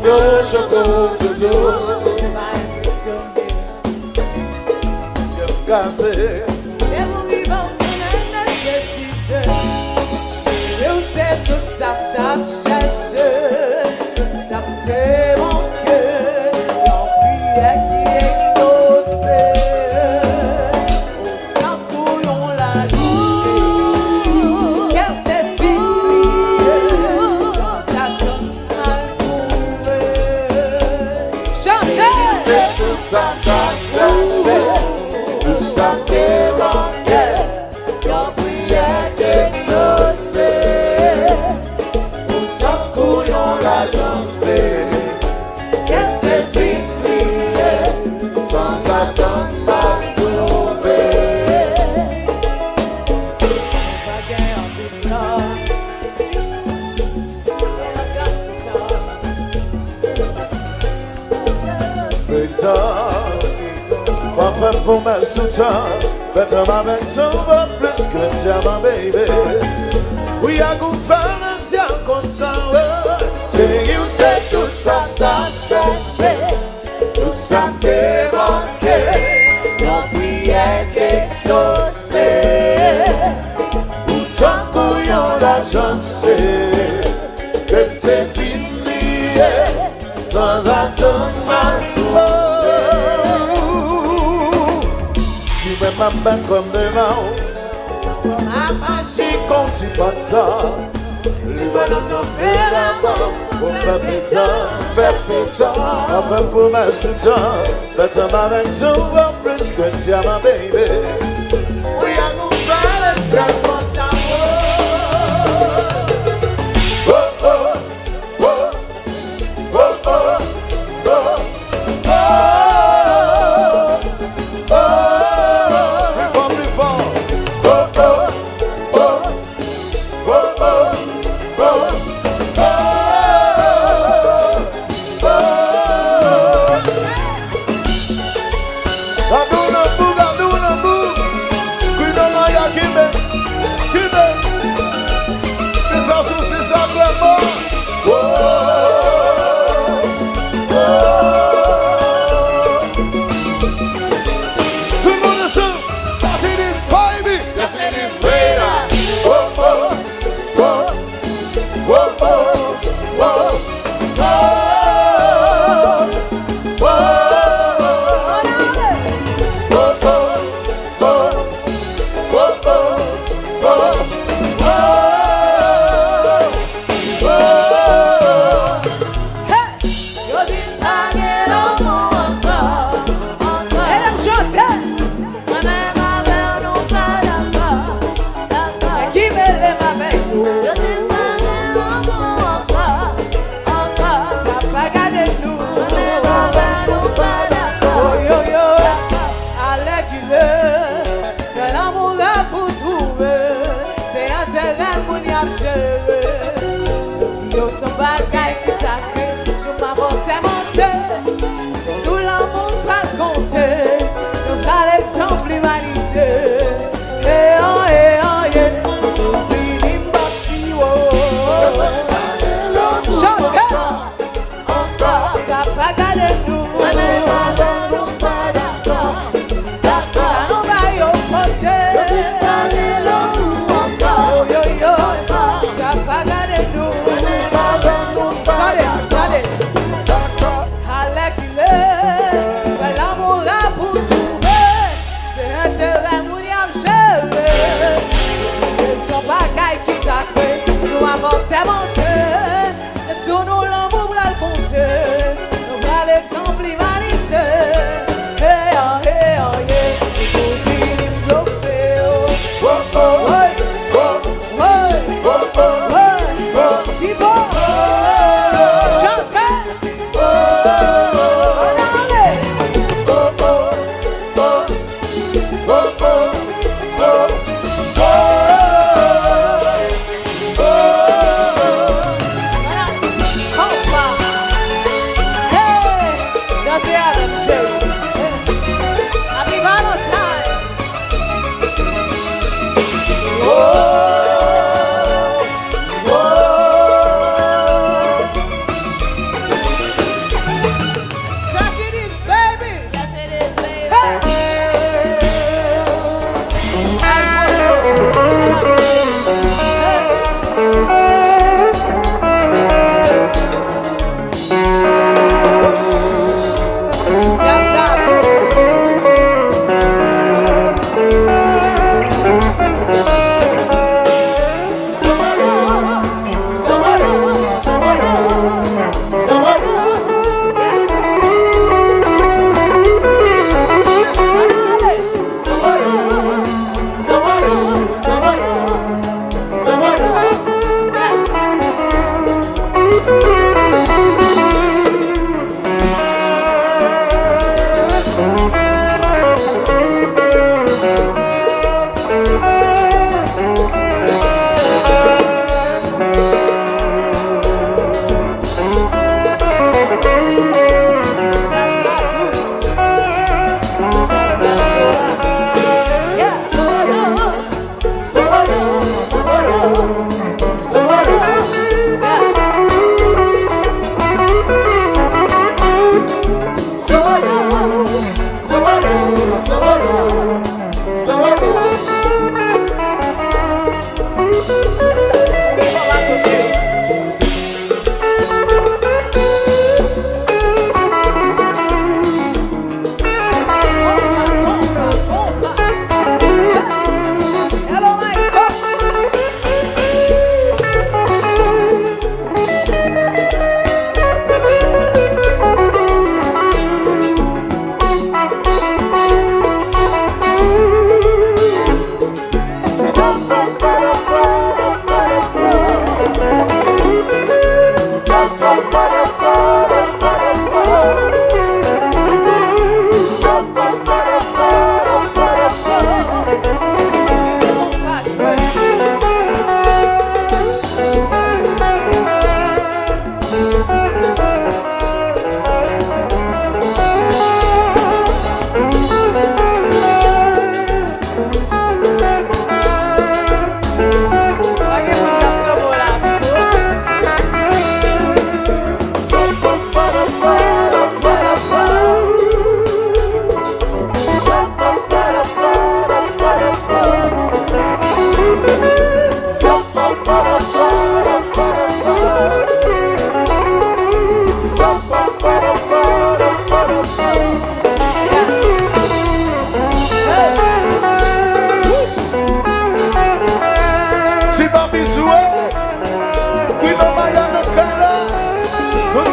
Toujours, cassé. Eu vivo na necessidade. Eu sei que ça me cherche. Ça me fait mon cœur. L'en prière qui exauce. Autant couillon la justice. Qu'elle t'ait fait sans attendre mal trouvé. Chantez! C'est tout ça qu'a cherché. Tout ça t'est manqué, ton prière t'exaucée. Pourtant couillon l'Lajan Sere, qu'elle t'ait fait prier, sans attendre mal trouvé. Parfait pour mes soutiens, better avec ton vote plus que diamant, baby. Oui, à coup de faire un ciel content, j'ai eu c'est tout ça t'a cherché, tout ça t'est manqué, ton prière qu'exaucée. Pourtant couillon l'Lajan Sere, que t'es fini, sans attendre mal trouvé. Ma main comme devant, ma magie continue pas tard. Les ballons tombent là-bas, on fait pétard, enfin pour ma soutien. Better avec tout, plus que diamant, baby. We are gonna find a second time.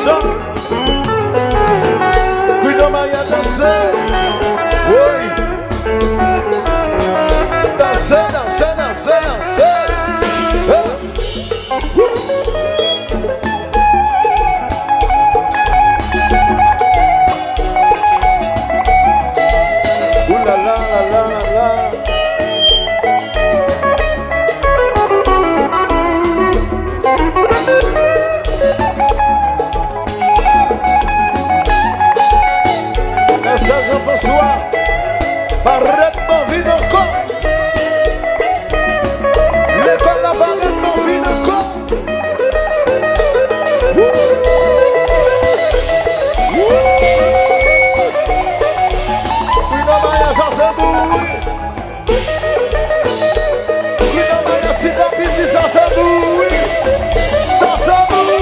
ça. Puis Omayah danser. Oui. Danser, danser, danser, danser. Ouh là là là là là là. Essas François, barrette mon vie encore. L'école la barrette mon vie encore. Oui, Omayah, ça c'est boui. Oui, Omayah, si la pizza, ça c'est boui. Ça c'est boui.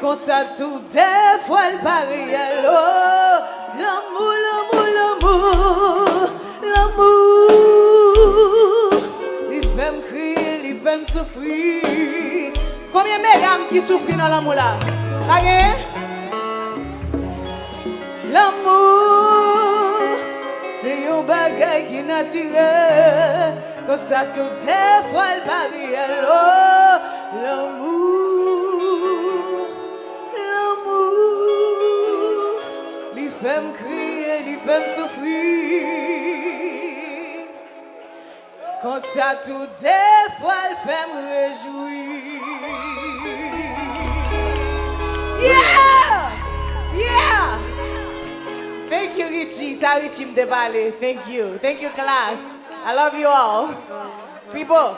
Comme ça tout des fois le pari l'amour, l'amour, l'amour, l'amour. Il fait me crier, il fait me souffrir. Combien de mesdames qui souffrent dans l'amour là? L'amour, c'est un bagage qui est naturel. Comme ça tout des fois le pari l'amour. Il fait me crier, il fait me souffrir. Quand ça tout des fois, il fait me réjouir. Yeah! Yeah! Thank you, Richie. Ça, Richie me déballe. Thank you. Thank you, Klass. I love you all. People.